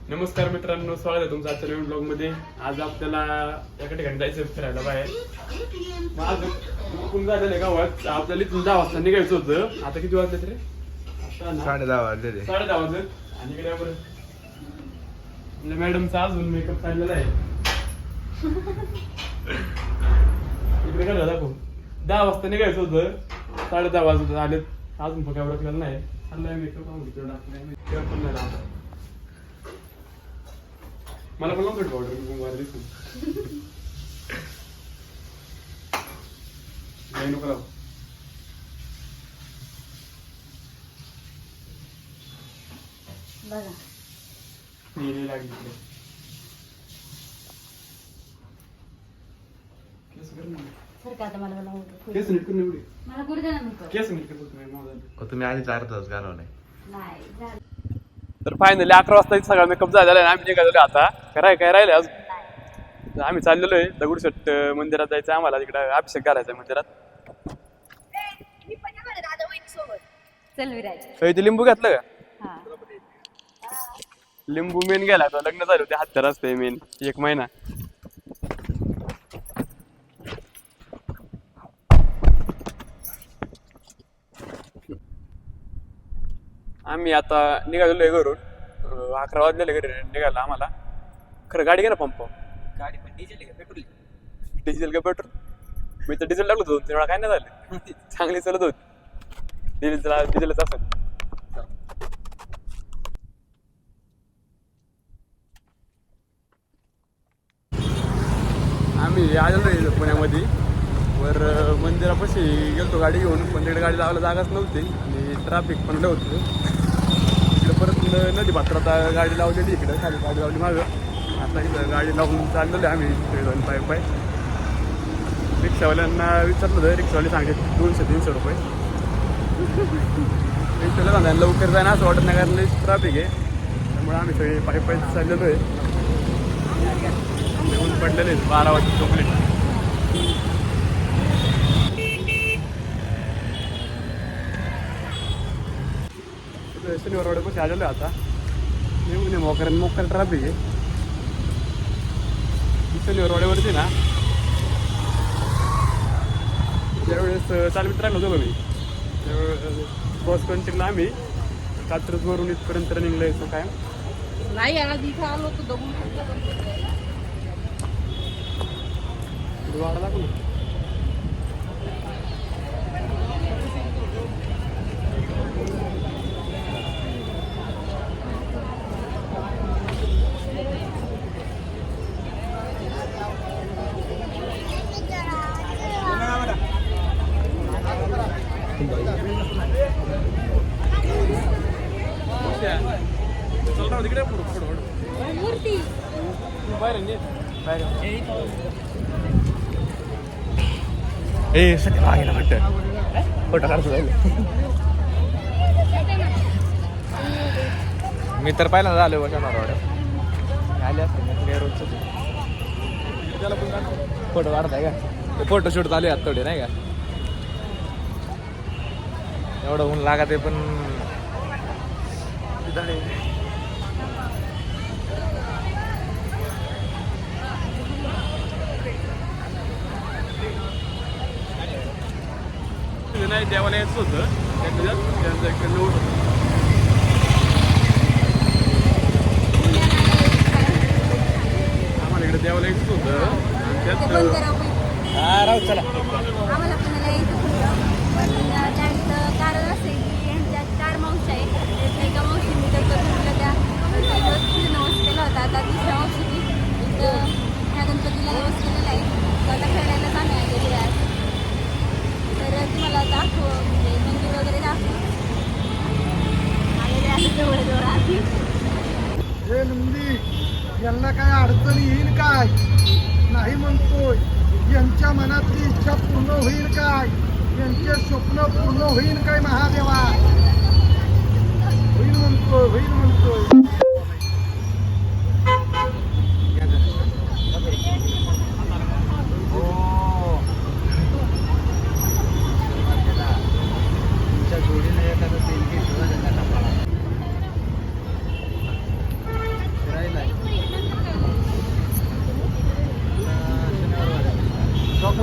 नमस्कार मित्रांनो, स्वागत आहे तुमचं आजच्या नवीन ब्लॉग मध्ये. आज आपल्याला एका ठिकाणी जायचं फिरायला बाहेर. मग आज कुठून झालेलं आहे गावात आपल्याला इथून 10 वाजता निघायचं होतं. आता किती वाजले रे? 10:30 वाजले. 10:30 वाजले. आणि इकडे आपण मॅडमचा अजून मेकअप चाललेला आहे. इकडे काय दाखव, 10 वाजता निघायचं होतं, 10:30 वाजता आले, अजून पण काय ओळखलेलं नाही. चाललाय मेकअप पण नाही लावला. मला पण नव्हतं पावडर दिसून नको लाव. बघा लागली केस नीट करून एवढी मला करू दे ना मी केस नीट करतो तुम्ही आधीच अर्धा तास घालवलाय. नाही तर फायनली 11 वाजता सगळा मेकअप झालेला आहे. आम्ही निघालेलो आता. काय राहिले आज आम्ही चाललेलो आहे दगडूशेठ मंदिरात जायचं आम्हाला. तिकडे अभिषेक करायचा आहे मंदिरात. चल विराज. ते लिंबू घेतलं का? हा लिंबू मेन गेला तो, लग्न झालं होते हत्यार असते मेन 1 महिना. आम्ही आता निघालेलो आहे घरून. 11 वाजलेले घरी निघाला आम्हाला. खरं गाडी घे ना पंप. गाडी पण डिझेल का पेट्रोल? डिझेल का पेट्रोल? मी तर डिझेल टाकलो होतो, तेवढा काय नाही झालं. चांगली चालत होती. डिझेलच असेल. आम्ही आलेलो पुण्यामध्ये. वर मंदिरापाशी गेलतो गाडी घेऊन, पण तिकडे गाडी लावायला जागाच नव्हती आणि ट्रॅफिक पण लय होतं. इकडे परत नदी पात्रात गाडी लावलेली, इकडे खाली गाडी लावली मागं. आता इथं गाडी लावून चाललेलो आहे आम्ही तिकडे जाऊन पाय. रिक्षावाल्यांना विचारलं तर रिक्षावाले सांगते 200-300 रुपये. रिक्षाला सांगा लवकर जाणं असं वाटत नाही, कारण ट्रॅफिक आहे. त्यामुळे आम्ही सगळे पाय चाललेलो आहे. ऊन पडलेले 12 वाजता चॉकलेट. शनिवार रोडपाशी आलेलो आहे आता. येऊन मोकर ट्रॅफिक आहे शनिवार रोडवरती ना. त्यावेळेस चालवीत राहिलो होतो मी. त्यावेळेस बस कंटिन्यू आम्ही कात्रजवरून इथपर्यंत रनिंगला यायचो. काय नाही आज इथं आलो होतो दगडूशेठ. वाढा दाखव ना. तिकडे मूर्ती बाहेर सध्या मागे वाटतं फोटो काढतो जाईल. मी तर पहिल्यांदा आलो बघा मारवाड्यात. आले असते रोजच फोटो काढताय का? फोटोशूट चालू आहेत थोडे नाही का? एवढं ऊन लागत आहे पण नाही देवाला यायचं होतं. त्यांचं एक नोट आम्हाला इकडे देवाला यायचं होतं आणि त्यात राहू चला. आम्हाला पुण्याला यायचं होतं, पण त्यांचं कारण असं आहे की यांच्या 4 मावशी आहेत. त्यातल्या एका मावशीने तर गणपतीला त्या नवस केला होता. आता दुसऱ्या मावशीने इथं ह्या गणपतीला नवस केलेला आहे. तर आता खेळायलाच आम्ही आलेली आहे. तर तुम्हाला दाखव म्हणजे मंदिर वगैरे दाखव आलेले आहे जवळ आधी. हे नंदी यांना काय अडचणी येईल काय नाही म्हणतोय. यांच्या मनातली इच्छा पूर्ण होईल काय, यांचे स्वप्न पूर्ण होईल काय महादेवा. होईल म्हणतोय.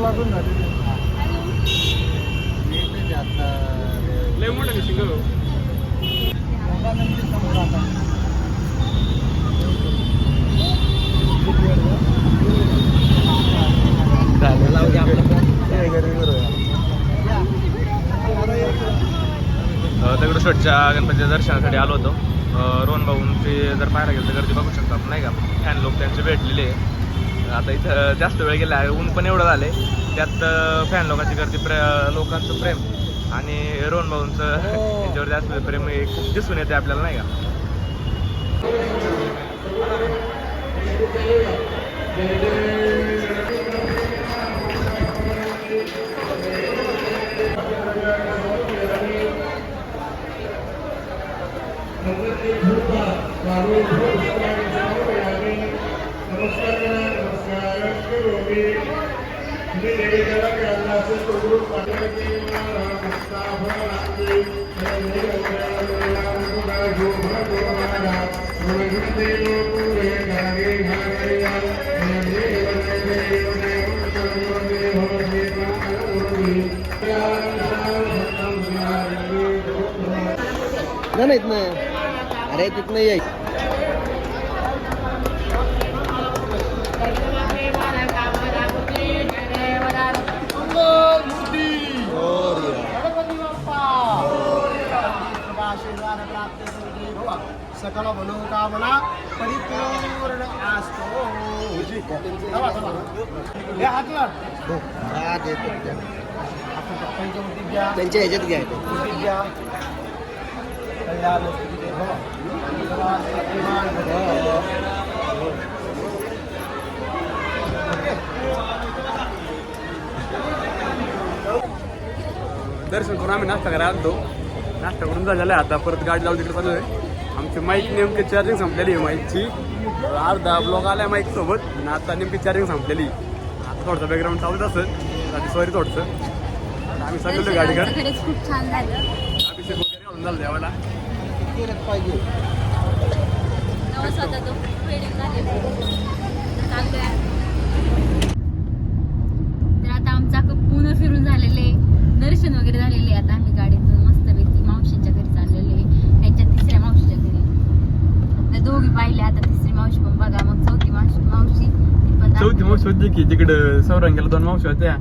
लागून झालेली लय मोठं सिंगल हो. दगडूशेठच्या गणपतीच्या दर्शनासाठी आलो होतो. रोहन भाऊंचे जर पाहायला गेलं तर गर्दी बघू शकतो आपण नाही का. फॅन लोक त्यांचे भेटलेले आहे. आता इथं जास्त वेळ गेला आहे, ऊन पण एवढं झालं आहे, त्यात फॅन लोकांची गर्दी, लोकांचं प्रेम आणि रोहन भाऊंचं त्यांच्यावर जास्त प्रेम हे खूप दिसून येते आपल्याला नाही का. नाही इथनं अरे तिथनं ये सकल मनोकामना परिपूर्ण असतो. त्यांच्या ह्याच्यात घ्या दर्शन करून आम्ही नाश्ता करायला आलो. नाश्ता करून झालेला आहे, आता परत गाडी लावून तिकडे चालू आहे. आमची माईक नेमकी चार्जिंग संपलेली आहे माईकची. अर्धा ब्लॉक आला माईक सोबत आणि आता नेमकी चार्जिंग संपलेली. आता थोडंसं बॅकग्राऊंड चालूच असेल, सॉरी थोडंसं. आम्ही चाललेलो गाडीकडे. खरंच खूप छान झालं. अभिषेक वगैरे घालून झालं देवाला. पाहिजे नवस होता तो वेडिंग झालेलं चालतोय. तर आता आमचं अख्खं पूर्ण फिरून झालेले, दर्शन वगैरे झालेले. आता आम्ही गाडीतून मस्तपैकी मावशींच्या घरी चाललेले, त्यांच्या तिसऱ्या मावशीच्या घरी. त्या दोघी पाहिले, आता तिसरी मावशी पण बघा, मग चौथी मावशी ती पण चौथी मावशी होती की तिकडं सौरंग्याला 2 मावशी होत्या.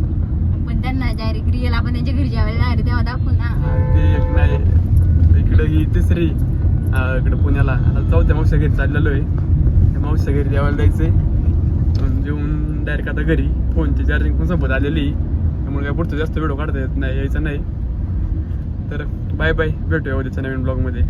पण त्यांना डायरेक्ट रिअल आपण त्यांच्या घरी जेवायला जाणार तेव्हा दाखवू ना. ते एक नाही, इकडं ही तिसरी इकडं पुण्याला. आता चौथ्या मावशी घरी चाललेलो आहे. त्या मावशी घरी जेवायला जायचंय. जेवून डायरेक्ट आता घरी. फोनची चार्जिंग पण सोबत आलेली, त्यामुळे काय पुढचं जास्त व्हिडिओ काढता येत नाही, यायचं नाही. तर बाय बाय, भेटूया उद्याच्या नवीन ब्लॉगमध्ये.